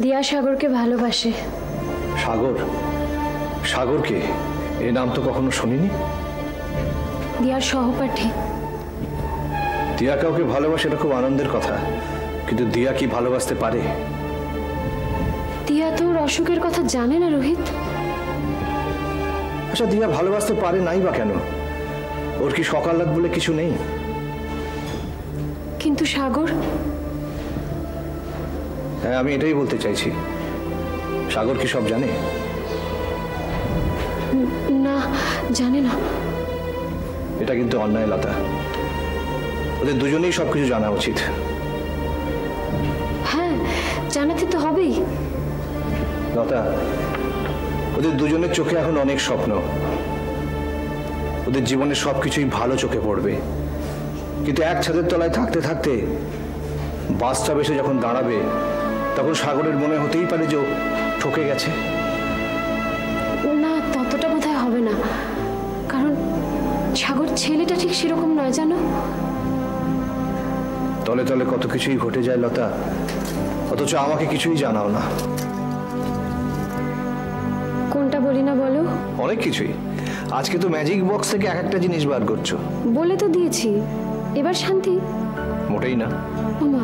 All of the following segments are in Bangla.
দিয়া সাগরকে ভালোবাসে। সাগর? সাগরকে? এই নাম তো কখনো শুনিনি। দিয়ার সহপাঠী। দিয়া কাউকে ভালোবাসে, এটা খুব আনন্দের কথা, কিন্তু দিয়া কি ভালোবাসতে পারে? দিয়া তো ওর অসুখের কথা জানে না রোহিত। আচ্ছা, দিয়া ভালোবাসতে পারে নাই বা কেন? ওর কি সকাল রাত বলে কিছু নেই? কিন্তু সাগর? হ্যাঁ, আমি এটাই বলতে চাইছি, সাগর কি সব জানে? না, জানে না। এটা কিন্তু অন্যায় লতা, ওদের দুজনেই সবকিছু জানা উচিত। হ্যাঁ, জানাতে তো হবেই। লতা, ওদের দুজনের চোখে এখন অনেক স্বপ্ন, ওদের জীবনে সবকিছুই ভালো চোখে পড়বে, কিন্তু এক ছাদের তলায় থাকতে থাকতে বাস্তব এসে যখন দাঁড়াবে তখন সাগরের মনে হতেই পারে যে ঠকে গেছে। না, ততটা বোধহয় হবে না, কারণ সাগর ছেলেটা ঠিক সেরকম নয় জানো। তলে তলে কত কিছুই ঘটে যায় লতা, অথচ আমাকে কিছুই জানাও না। কোনটা বলি না বলো? অনেক কিছুই। আজকে তো ম্যাজিক বক্স থেকে এক একটা জিনিস বার করছো। বলে তো দিয়েছি, এবার শান্তি। মোটেই না। ওমা,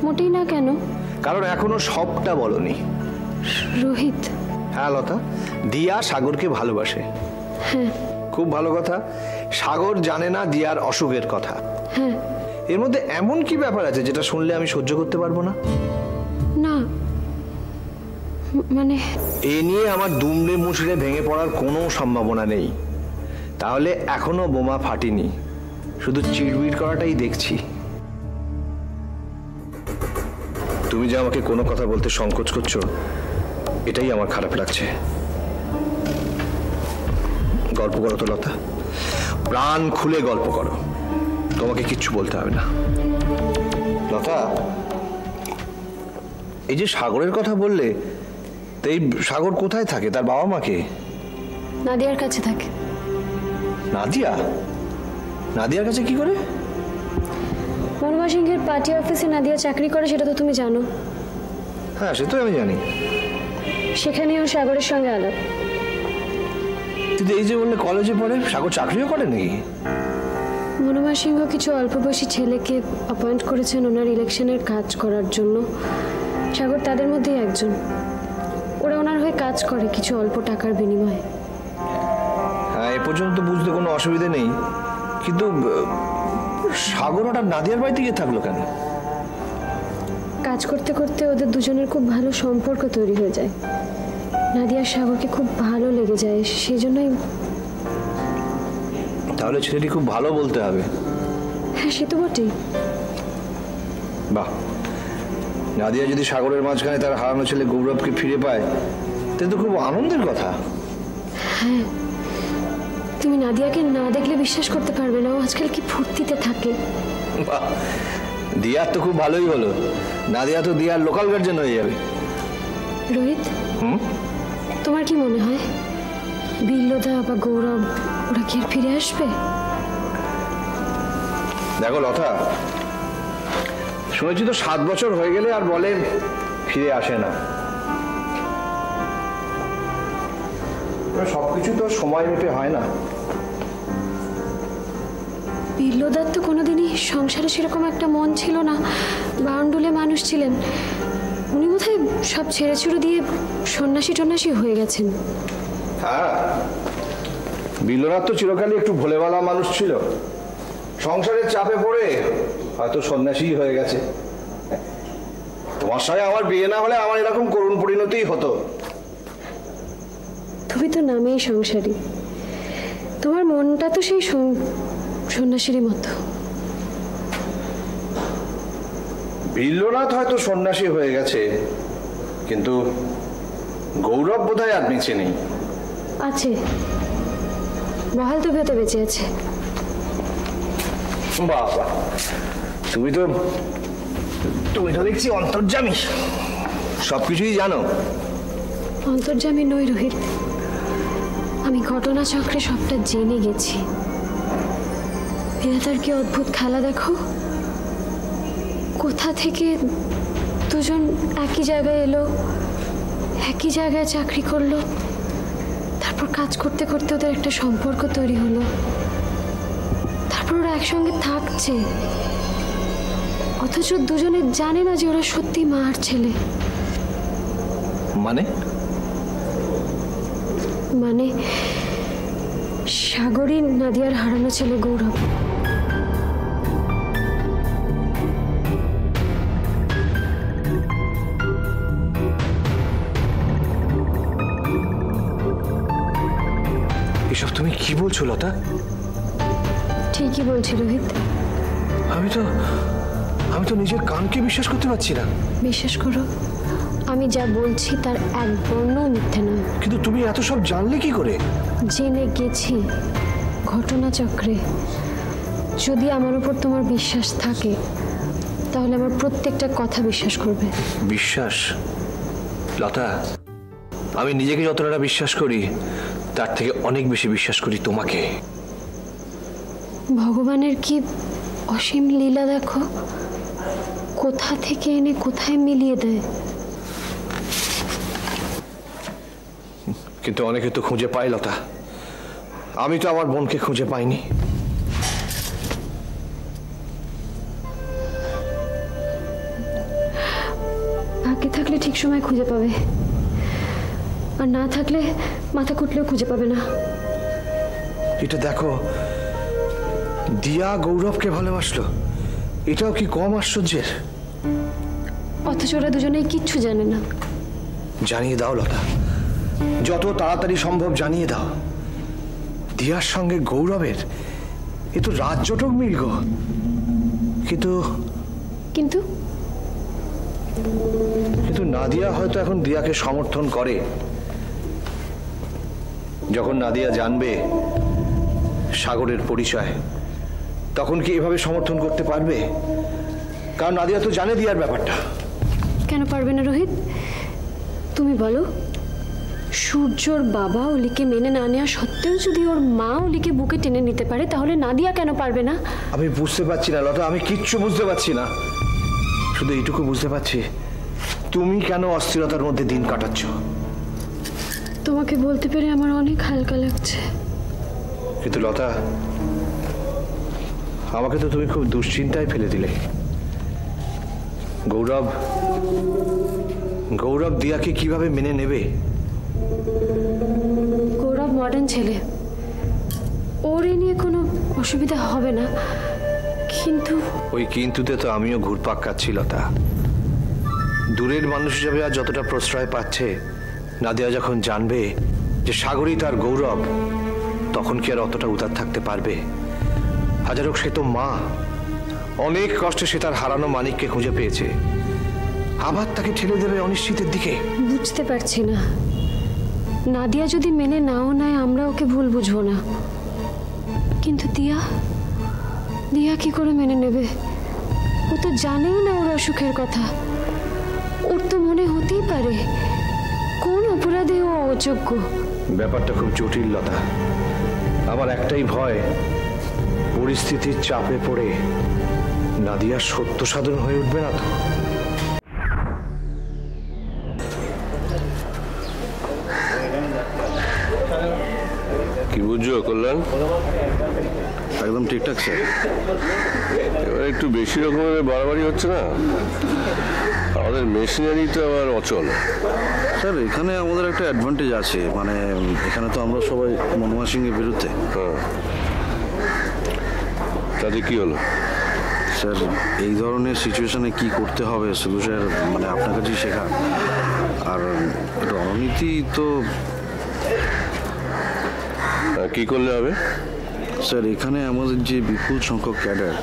মোটেই না কেন? কারণ এখনো সবটা বলনি। রোহিত। হ্যাঁ লতা, দিয়া সাগরকে ভালোবাসে। হ্যাঁ। খুব ভালো কথা। সাগর জানে না দিয়ার অসুখের কথা। হ্যাঁ। এর মধ্যে এমন কি ব্যাপার আছে যেটা শুনলে আমি সহ্য করতে পারবো না? না, মানে এ নিয়ে আমার দুমড়ে মুচড়ে ভেঙে পড়ার কোনো সম্ভাবনা নেই। তাহলে এখনো বোমা ফাটেনি, শুধু চিড়বিড় করাটাই দেখছি। তুমি যে আমাকে কোনো কথা বলতে সংকোচ করছো, এটাই আমার খারাপ লাগছে। গল্প করো তো লতা, প্রাণ খুলে গল্প করো, তোমাকে কিচ্ছু বলতে হবে না। লতা, এই যে সাগরের কথা বললে, তো এই সাগর কোথায় থাকে? তার বাবা মাকে? নাদিয়ার কাছে থাকে। নাদিয়া? নাদিয়ার কাছে কি করে? মনোমা সিংহের পার্টি অফিসে নাদিয়া চাকরি করে, সেটা তো তুমি জানো। হ্যাঁ, সে তো আমি জানি। সেখানেও সাগরের সঙ্গে আলাপ। কিন্তু এই যে বললে কলেজে পড়ে, সাগর চাকরিও করে নাকি? মনোমা সিংহ কিছু অল্প বয়সী ছেলেকে অ্যাপয়েন্ট করেছেন ওনার ইলেকশনের কাজ করার জন্য। সাগর তাদের মধ্যেই একজন। ওরা ওনার হয়ে কাজ করে কিছু অল্প টাকার বিনিময়ে। হ্যাঁ, এ পর্যন্ত বুঝতে কোনো অসুবিধা নেই, কিন্তু সাগর হঠাৎ নাদিয়ার বাড়িতে গিয়ে থাকলো কেন? কাজ করতে করতে ওদের দুজনের খুব ভালো সম্পর্ক তৈরি হয়ে যায়। নাদিয়া সাগরকে খুব ভালো লেগে যায়, সেই জন্যই। তাহলে ছেলেটি খুব ভালো বলতে হবে। হ্যাঁ, সে তো বটেই। বাহ, নাদিয়া যদি সাগরের মাঝখানে তার হারানো ছেলে গৌরবকে ফিরে পায়, তাহলে তো খুব আনন্দের কথা। হ্যাঁ, তুমি নাদিয়াকে না দেখলে বিশ্বাস করতে পারবে না, ও আজকাল কি ফুর্তিতে থাকে। বাহ, দিয়ার তো খুব ভালোই হলো। নাদিয়া তো দিয়ার লোকাল গার্জেন হয়ে যাবে। রোহিত, তোমার কি মনে হয় বিল্লদা বা গৌরব ওরা কি আর ফিরে আসবে? দেখো লতা, শুনেছি তো 7 বছর হয়ে গেলে আর বলে ফিরে আসে না। সবকিছু তো সময় মেপে হয় না। বিল্লদার তো কোনোদিনই সংসারে সেরকম একটা মন ছিল না, বাউন্ডুলে মানুষ ছিলেন। উনি বোধহয় সব ছেড়ে ছুড়ে দিয়ে সন্ন্যাসী টন্যাসী হয়ে গেছেন। হ্যাঁ, বিল্লনাথ তো চিরকালই একটু ভোলেওয়ালা মানুষ ছিল, সংসারের চাপে পড়ে হয়তো সন্ন্যাসী হয়ে গেছে। তোমার সঙ্গে আমার বিয়ে না হলে আমার এরকম করুণ পরিণতিই হতো। তুমি তো নামেই সংসারী, তোমার মনটা তো সেই সন্ন্যাসীর মতো। বিল্লনাথ হয়তো সন্ন্যাসী হয়ে গেছে, কিন্তু গৌরব বোধহয় আর বেঁচে নেই। আছে, বহাল তো ভেতরে বেঁচে আছে। বাবা, তুমি তো দেখছি অন্তর্যামী, সবকিছুই জানো। অন্তর্যামী নই রোহিত, আমি ঘটনা চক্রে সবটা জেনে গেছি। বিধাতার কি অদ্ভুত খেলা দেখো, কোথা থেকে তো দুজন একই জায়গায় এলো, একই জায়গায় চাকরি করলো, তারপর কাজ করতে করতে ওদের একটা সম্পর্ক তৈরি হলো, তারপর ওরা একসঙ্গে থাকছে, অথচ দুজনে জানে না যে ওরা সত্যি মা আর ছেলে। মানে মানে সাগরী নাদিয়ার হারানো ছেলে গৌরব। এসব তুমি কি বলছো লতা? ঠিকই বলছি রোহিত। আমি তো নিজের কানকে বিশ্বাস করতে পারছি না। বিশ্বাস করো, আমি যা বলছি তার এক বর্ণও মিথ্যে নয়। কিন্তু তুমি এত সব জানলে কি করে? জেনে গেছি ঘটনাচক্রে। যদি আমার উপর তোমার বিশ্বাস থাকে তাহলে আমার প্রত্যেকটা কথা বিশ্বাস করবে। বিশ্বাস? লতা, আমি নিজেকে যতটা বিশ্বাস করি তার থেকে অনেক বেশি বিশ্বাস করি তোমাকে। ভগবানের কি অসীম লীলা দেখো, কোথা থেকে এনে কোথায় মিলিয়ে দেয়। কিন্তু অনেকে তো খুঁজে পায় লতা, আমি তো আমার বোনকে খুঁজে পাইনি। ভাগ্যে থাকলে ঠিক সময় খুঁজে পাবে, আর না থাকলে মাথা কুটলেও খুঁজে পাবে না। এটা দেখো, দিয়া গৌরবকে ভালোবাসলো, এটাও কি কম আশ্চর্যের? অথচ ওরা দুজনেই কিচ্ছু জানে না। জানিয়ে দাও লতা, যত তাড়াতাড়ি সম্ভব জানিয়ে দাও। দিয়ার সঙ্গে গৌরবের এ তো রাজ্যটক মিল গো। কিন্তু কিন্তু কিন্তু নাদিয়া হয়তো এখন দিয়াকে সমর্থন করে। যখন নাদিয়া জানবে সাগরের পরিচয়, তখন কি এভাবে সমর্থন করতে পারবে? কারণ নাদিয়া তো জানে দিয়ার ব্যাপারটা। কেন পারবে না রোহিত? তুমি বলো, সূর্যর বাবা অলিকে মেনে না নেওয়া সত্ত্বেও যদি ওর মা অলিকে বুকে টেনে নিতে পারে, তাহলে নাদিয়া কেন পারবে না? আমি বুঝতে পারছি না লতা, আমি কিচ্ছু বুঝতে পারছি না। শুধু এইটুকু বুঝতে পারছি, তুমি কেন অস্থিরতার মধ্যে দিন কাটাচ্ছ। তোমাকে বলতে পেরে আমার অনেক হালকা লাগছে। কিন্তু লতা, আমাকে তো তুমি খুব দুশ্চিন্তায় ফেলে দিলে। গৌরব দিয়াকে কিভাবে মেনে নেবে? গৌরব মডার্ন ছেলে, ওর এ নিয়ে কোনো অসুবিধা হবে না। কিন্তু ওই কিন্তুতে তো আমিও ঘুরপাক খাচ্ছি লতা। দূরের মানুষ হিসাবে আর যতটা প্রশ্রয় পাচ্ছে, নাদিয়া যখন জানবে যে সাগরই তার গৌরব, তখন কি আর অতটা উদার থাকতে পারবে? হাজার হোক সে তো মা, অনেক কষ্টে সে তার হারানো মানিককে খুঁজে পেয়েছে, আবার তাকে ঠেলে দেবে অনিশ্চিতের দিকে। বুঝতে পারছি না, নাদিয়া যদি মেনে নাও নেয় আমরা ওকে ভুল বুঝবো না, কিন্তু দিয়া কি করে মেনে নেবে? ও তো জানেই না ওর অসুখের কথা। ওর তো মনে হতেই পারে কোন অপরাধে ও অযোগ্য। ব্যাপারটা খুব জটিল লতা। আমার একটাই ভয়, পরিস্থিতির চাপে পড়ে নাদিয়া সত্য সাধন হয়ে উঠবে না তো। কি বুঝছো কল্যাণ? একদম ঠিকঠাক স্যার। এবার একটু বেশি রকমের বাড়াবাড়ি হচ্ছে না? আমাদের মেশিনারিটা আবার অচল। স্যার এখানে আমাদের একটা অ্যাডভান্টেজ আছে, মানে এখানে তো আমরা সবাই মনমোহন সিংয়ের বিরুদ্ধে। হ্যাঁ, তাতে কি হলো? স্যার এই ধরনের সিচুয়েশনে কি করতে হবে শুধু স্যার মানে আপনার কাছেই শেখা। আর রণনীতি তো কি করলে হবে? স্যার এখানে আমাদের যে বিপুল সংখ্যক ক্যাডার,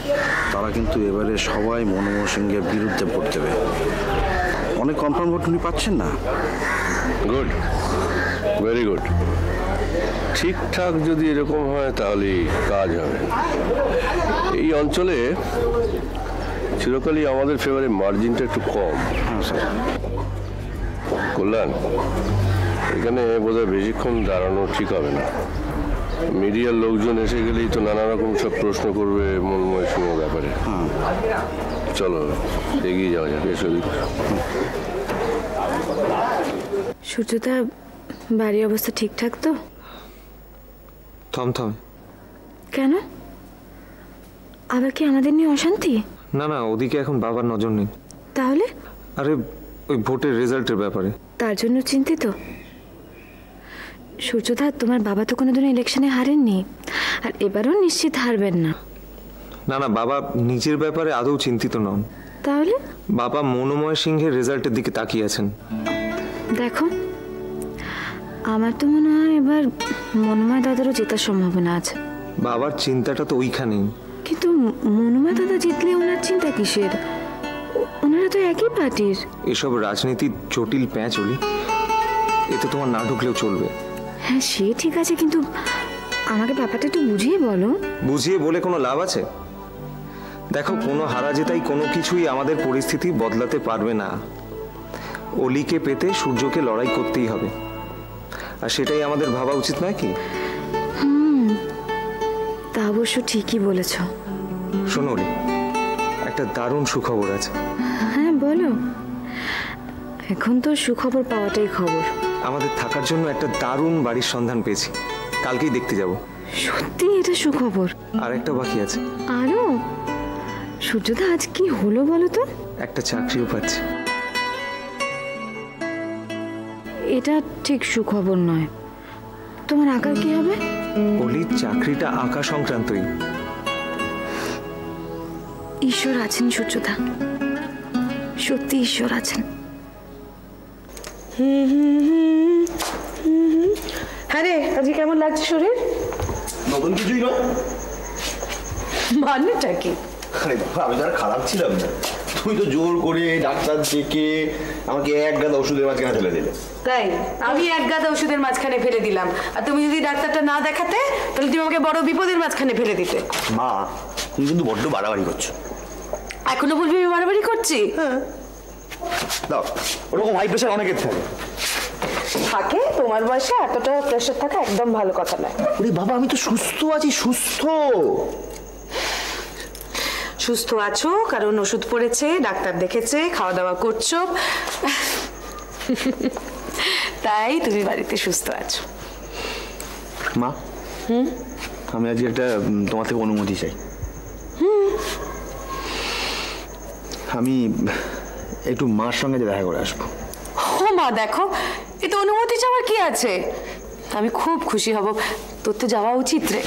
তারা কিন্তু এবারে সবাই মনমোহন সিংয়ের বিরুদ্ধে ভোট দেবে। অনেক কনফার্ম ভোট উনি পাচ্ছেন না। Good, very good. ঠিকঠাক যদি এরকম হয় তাহলে কাজ হবে। এই অঞ্চলে চিরকালই আমাদের ফেভারে মার্জিনটা একটু কম। হ্যাঁ স্যার। কল্যাণ, এখানে বোধহয় বেশিক্ষণ দাঁড়ানো ঠিক হবে না। মিডিয়ার লোকজন এসে গেলেই তো নানা রকম সব প্রশ্ন করবে মনমোহন সিংয়ের ব্যাপারে। চলো এগিয়ে যাওয়া যাক, এসো এদিকে। সূর্যদা, বাড়ির অবস্থা ঠিকঠাক তো? থমথম। কেন, আবার কি আমাদের নিয়ে অশান্তি? না না, ওদিকে এখন বাবার নজর নেই। তাহলে? আরে ওই ভোটের রেজাল্টের ব্যাপারে। তার জন্য চিন্তিত? সূর্যদা, তোমার বাবা তো কোনোদিনও ইলেকশনে হারেননি, আর এবারও নিশ্চিত হারবেন না। না না, বাবা নিজের ব্যাপারে আদৌ চিন্তিত নন। তাহলে? বাবা মনোময় সিংহের রেজাল্টের দিকে তাকিয়ে আছেন। দেখো, আমার তো মনে হয় এবার মনোময় দাদারও জেতার সম্ভাবনা আছে। বাবার চিন্তাটা তো ওইখানেই। কিন্তু মনোময় দাদা জিতলে ওনার চিন্তা কিসের? ওনারা তো একই পার্টির। এসব রাজনীতির জটিল প্যাঁচলি, এতে তোমার না ঢুকলেও চলবে। হ্যাঁ, সে ঠিক আছে, কিন্তু আমাকে ব্যাপারটা একটু বুঝিয়ে বলো। বুঝিয়ে বলে কোনো লাভ আছে? দেখো, কোনো হারা জেতাই কোনো কিছুই আমাদের পরিস্থিতি বদলাতে পারবে না। অলিকে পেতে সূর্যকে লড়াই করতেই হবে, আর সেটাই আমাদের ভাবা উচিত নয় কি? তা অবশ্য ঠিকই বলেছ। শোনো অলি, একটা দারুণ সুখবর আছে। হ্যাঁ বলো। এখন তো সুখবর পাওয়াটাই খবর। আমাদের থাকার জন্য একটা দারুণ বাড়ির সন্ধান পেয়েছি, কালকেই দেখতে যাব। সত্যি এটা সুখবর? আর একটা বাকি আছে। আরো? সূর্যদা, আজ কি হলো বলো তো? একটা চাকরিও পাচ্ছি। এটা ঠিক সুখবর নয়। তোমার আঁকার কি হবে? অলির চাকরিটা আঁকা সংক্রান্তই। ঈশ্বর আছেন সূর্যদা, সত্যি ঈশ্বর আছেন। হ্যাঁ রে, আজকে কেমন লাগছে শরীর? নতুন কিছুই নয়। মানেটা কি? আরে বাবা, আমি তো আর খারাপ ছিলাম না। তুই তো জোর করে ডাক্তার ডেকে আমাকে এক গাদা ওষুধের মাঝখানে ফেলে দিলে। তাই আমি এক গাদা ওষুধের মাঝখানে ফেলে দিলাম, আর তুমি যদি ডাক্তারটা না দেখাতে তাহলে তুমি আমাকে বড় বিপদের মাঝখানে ফেলে দিতে। মা, তুমি কিন্তু বড্ড বাড়াবাড়ি করছো। এখনো বলবি আমি বাড়াবাড়ি করছি? হ্যাঁ, দাও। ওরকম হাই প্রেশার অনেকের থাকে। থাকে, তোমার বয়সে এতটা প্রেশার থাকা একদম ভালো কথা নয়। ওরে বাবা, আমি তো সুস্থ আছি, সুস্থ। সুস্থ আছো কারণ ওষুধ পড়েছে, ডাক্তার দেখেছে, খাওয়া দাওয়া করছো, তাই তুমি বাড়িতে সুস্থ আছো। মা, আমি আজকে একটা তোমার থেকে অনুমতি চাই। আমি একটু মার সঙ্গে দেখা করে আসবো। ও মা, দেখো, এ তো অনুমতি চাওয়ার কি আছে? আমি খুব খুশি হব। তোর তো যাওয়া উচিত রে।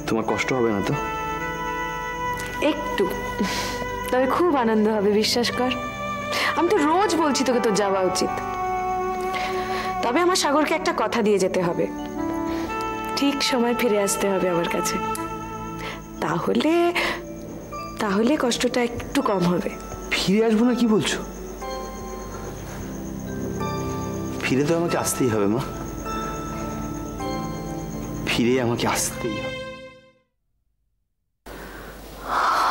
তোমার কষ্ট হবে না তো? একটু, তবে খুব আনন্দ হবে, বিশ্বাস কর। আমি তো রোজ বলছি তোকে তোর যাওয়া উচিত। তবে আমার সাগরকে একটা কথা দিয়ে যেতে হবে, ঠিক সময় ফিরে আসতে হবে আমার কাছে। তাহলে তাহলে কষ্টটা একটু কম হবে। ফিরে আসবো না কি বলছো? ফিরে তো আমাকে আসতেই হবে মা, ফিরে আমাকে আসতেই হবে।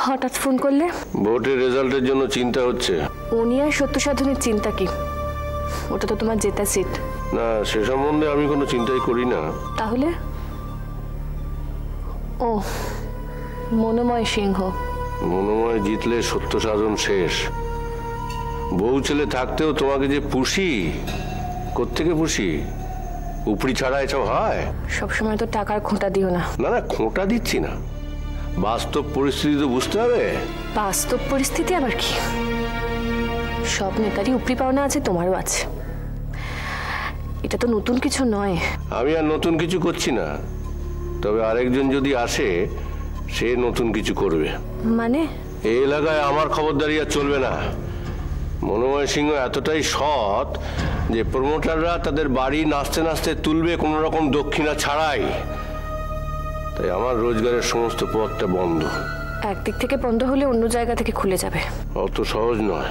হঠাৎ ফোন করলে? ভোটের রেজাল্টের জন্য চিন্তা হচ্ছে। উনি আর সত্য সাধনের চিন্তা কি? ওটা তো তোমার জেতা সিট। না, সে সম্বন্ধে আমি কোনো চিন্তাই করি না। তাহলে? ও, মনোময় সিংহ। মনোময় জিতলে সত্য সাধন শেষ। বউ ছেলে থাকতেও তোমাকে যে পুষি, কোত্থেকে পুষি? উপরি ছাড়া এসব হয়? সবসময় তো টাকার খোঁটা দিও না। না না, খোঁটা দিচ্ছি না, বাস্তব পরিস্থিতি তো বুঝতে হবে। বাস্তব পরিস্থিতি আবার কি? সব নেতারই উপরি পাওনা আছে, তোমারও আছে। এটা তো নতুন কিছু নয়। আমি আর নতুন কিছু করছি না, তবে আরেকজন যদি আসে সে নতুন কিছু করবে। মানে? এই এলাকায় আমার খবরদারি আর চলবে না। মনোময় সিংহ এতটাই সৎ যে প্রমোটাররা তাদের বাড়ি নাচতে নাচতে তুলবে কোনো রকম দক্ষিণা ছাড়াই। তাই আমার রোজগারের সমস্ত পথটা বন্ধ। একদিক থেকে বন্ধ হলে অন্য জায়গা থেকে খুলে যাবে। অত সহজ নয়,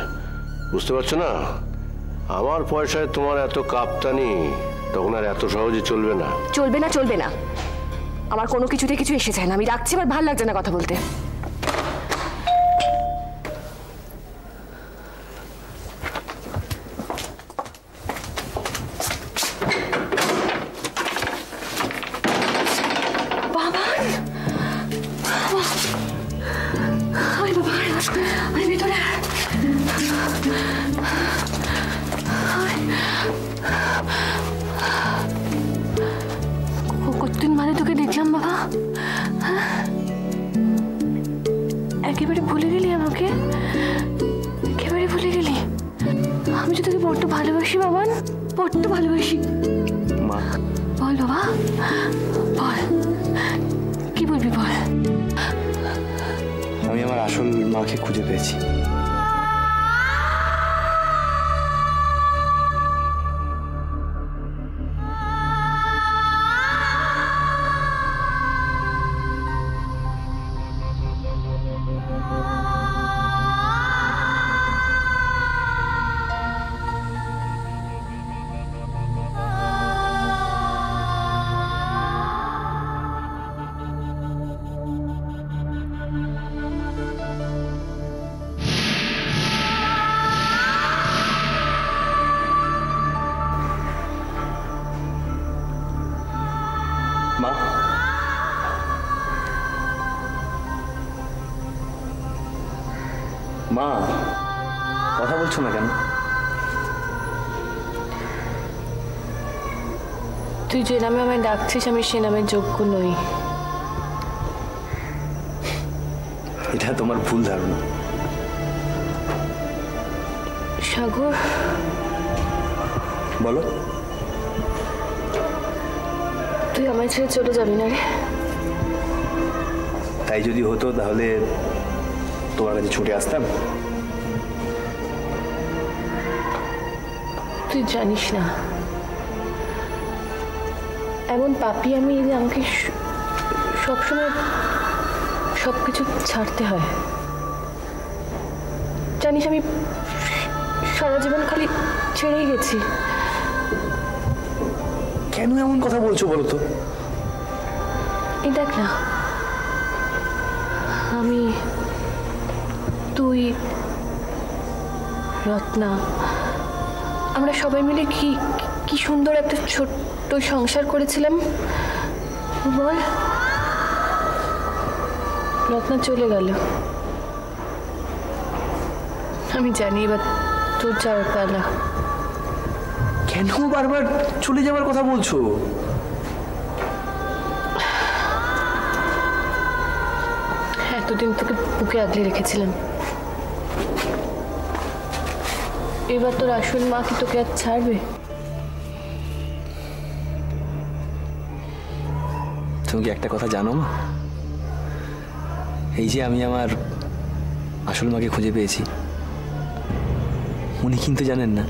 বুঝতে পারছো না? আমার পয়সায় তোমার এত কাপ্তানি, তখন আর এত সহজে চলবে না। চলবে না, চলবে না। আমার কোনো কিছুতে কিছু এসে যায় না। আমি রাখছি, আমার ভালো লাগছে না কথা বলতে। আয় ভেতরে কতদিন বাদে তোকে দেখলাম বাবা। একেবারে ভুলে গেলি আমাকে, একেবারে ভুলে গেলি। আমি যে তোকে বড্ড ভালোবাসি বাবান, বড্ড ভালোবাসি। মা বল বাবা, বল কি বলবি বল। আমি আমার আসল মাকে খুঁজে পেয়েছি। মা মা কথা বলছো না কেন? তুই যে নামে আমায় ডাকছিস আমি সে নামের যোগ্য নই। এটা তোমার ভুল ধারণা। সাগর বলো, তুই আমায় ছেড়ে চলে যাবি না রে? তাই যদি হতো তাহলে তোমার কাছে ছুটে আসতাম। তুই জানিস না এমন পাপী আমি যে আমাকে সবসময় সবকিছু ছাড়তে হয়। জানিস আমি সারা জীবন খালি ছেড়েই গেছি। কেন এমন কথা বলছো বলো তো? এই দেখ না, আমি, তুই, রত্না, আমরা সবাই মিলে কি কি সুন্দর একটা ছোট্ট সংসার করেছিলাম বল। রত্না চলে গেল, আমি জানি এবার তোর যাওয়ার পালা। কেন বারবার চলে যাওয়ার কথা বলছো? এতদিন তোকে বুকে আগলে রেখেছিলাম, এবার তোর আসল মা কি তোকে আর ছাড়বে? তুমি কি একটা কথা জানো মা? এই যে আমি আমার আসল মাকে খুঁজে পেয়েছি, উনি কিন্তু জানেন না।